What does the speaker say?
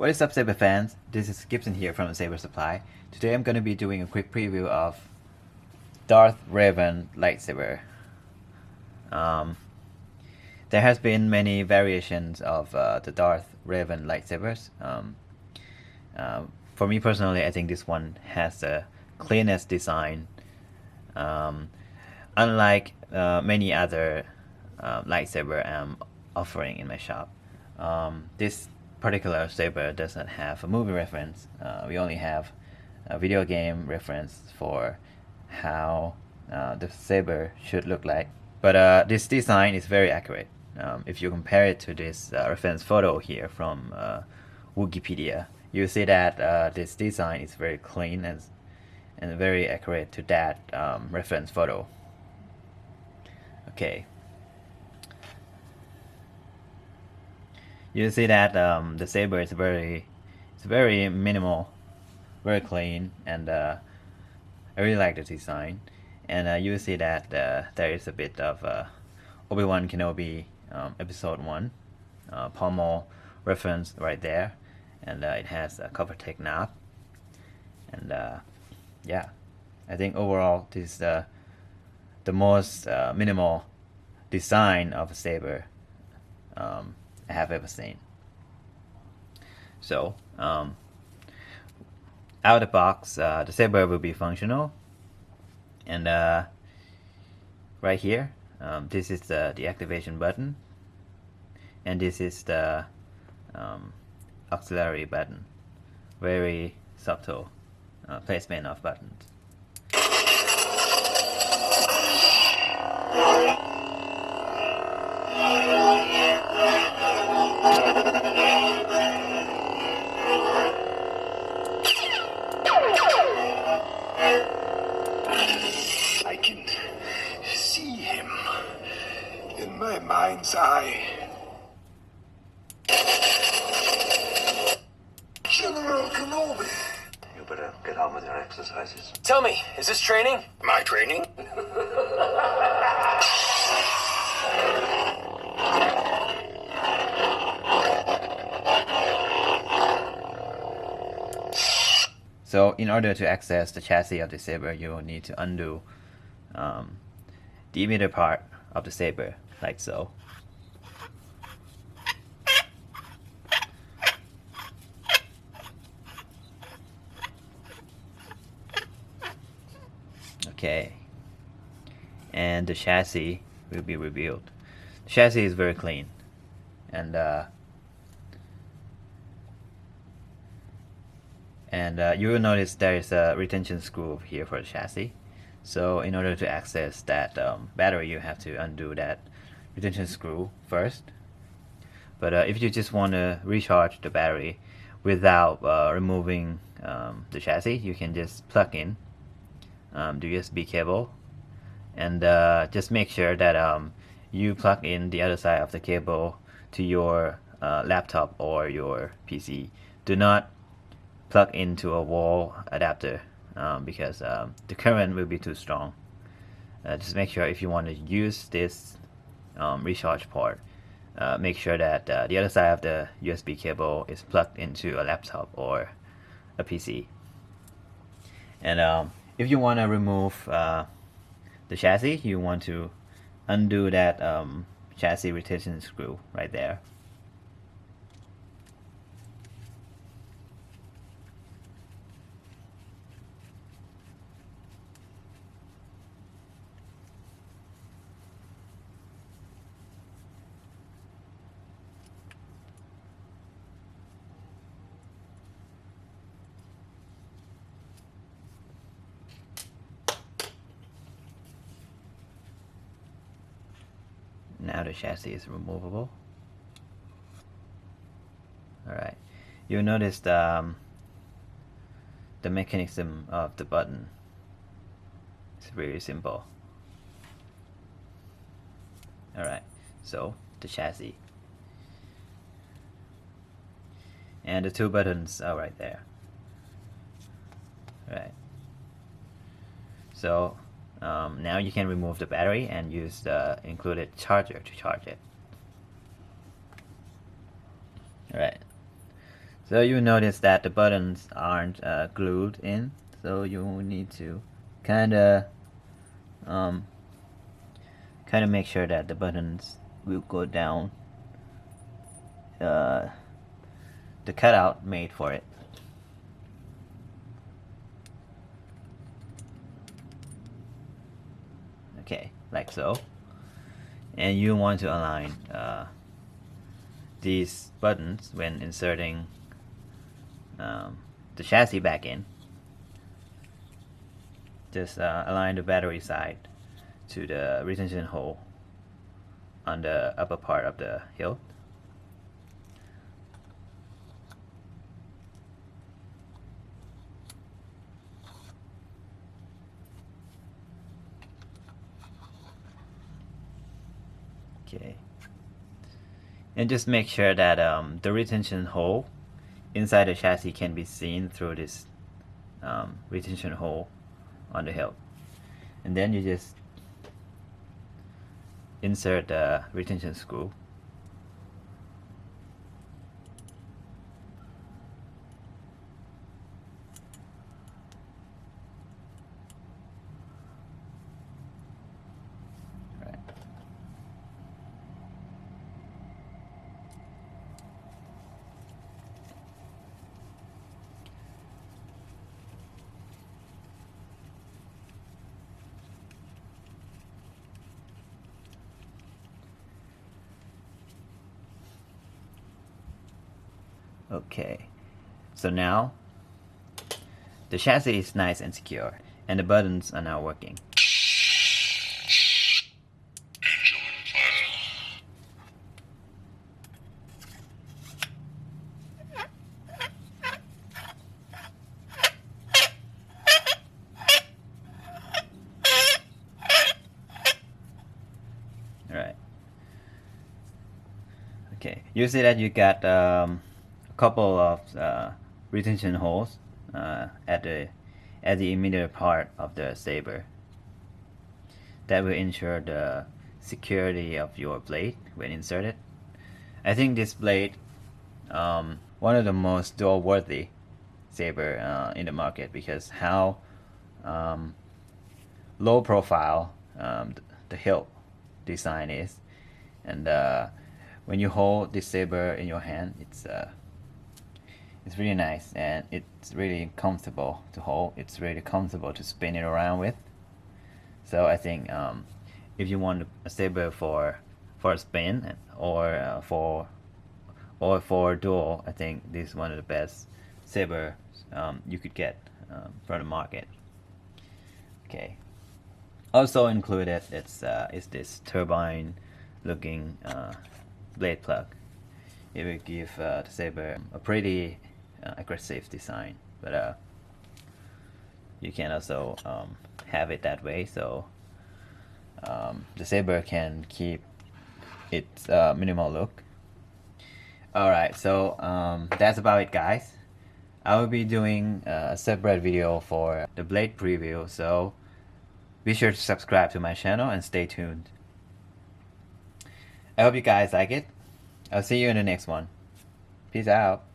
What is up, Saber fans? This is Gibson here from the Saber Supply. Today I'm going to be doing a quick preview of Darth Revan lightsaber. There has been many variations of the Darth Revan lightsabers. For me personally, I think this one has the cleanest design. Unlike many other lightsaber I'm offering in my shop, this particular saber doesn't have a movie reference. We only have a video game reference for how the saber should look like. But this design is very accurate. If you compare it to this reference photo here from Wikipedia, you see that this design is very clean and very accurate to that reference photo. Okay. You see that the saber is very minimal, very clean, and I really like the design. And you see that there is a bit of Obi-Wan Kenobi episode 1 pommel reference right there, and it has a cover tech knob. And yeah, I think overall this is the most minimal design of a saber I have ever seen. So out of the box, the saber will be functional, and right here, this is the activation button, and this is the auxiliary button. Very subtle placement of buttons. I can see him in my mind's eye. General Kenobi. You better get on with your exercises. Tell me, is this training? My training? So in order to access the chassis of the saber, you will need to undo the emitter part of the saber, like so. Okay, and the chassis will be revealed. The chassis is very clean, and you will notice there is a retention screw over here for the chassis. So in order to access that battery, you have to undo that retention screw first. But if you just want to recharge the battery without removing the chassis, you can just plug in the USB cable, and just make sure that you plug in the other side of the cable to your laptop or your PC. Do not plug into a wall adapter because the current will be too strong. Just make sure if you want to use this recharge port, make sure that the other side of the USB cable is plugged into a laptop or a PC. And if you want to remove the chassis, you want to undo that chassis retention screw right there. Now the chassis is removable. Alright, you'll notice the mechanism of the button. It's really simple. Alright, so the chassis. And the two buttons are right there. Alright. So now you can remove the battery and use the included charger to charge it. Alright, So you notice that the buttons aren't glued in, so you need to kind of make sure that the buttons will go down the cutout made for it. Okay, like so. And you want to align these buttons when inserting the chassis back in. Just align the battery side to the retention hole on the upper part of the hilt. Okay. And just make sure that the retention hole inside the chassis can be seen through this retention hole on the hilt. And then you just insert the retention screw. Right. Okay, so now the chassis is nice and secure, and the buttons are now working. Alright. Okay, you see that you got a couple of retention holes at the immediate part of the saber. That will ensure the security of your blade when inserted. I think this blade one of the most dual worthy saber in the market, because how low profile the hilt design is, and when you hold this saber in your hand, it's really nice, and it's really comfortable to hold. It's really comfortable to spin it around with. So I think if you want a saber for a spin or for dual, I think this is one of the best saber you could get from the market. Okay. Also included is this turbine looking blade plug. It will give the saber a pretty aggressive design, but you can also have it that way, so the saber can keep its minimal look. Alright, so that's about it, guys. I will be doing a separate video for the blade preview, so be sure to subscribe to my channel and stay tuned. I hope you guys like it. I'll see you in the next one. Peace out.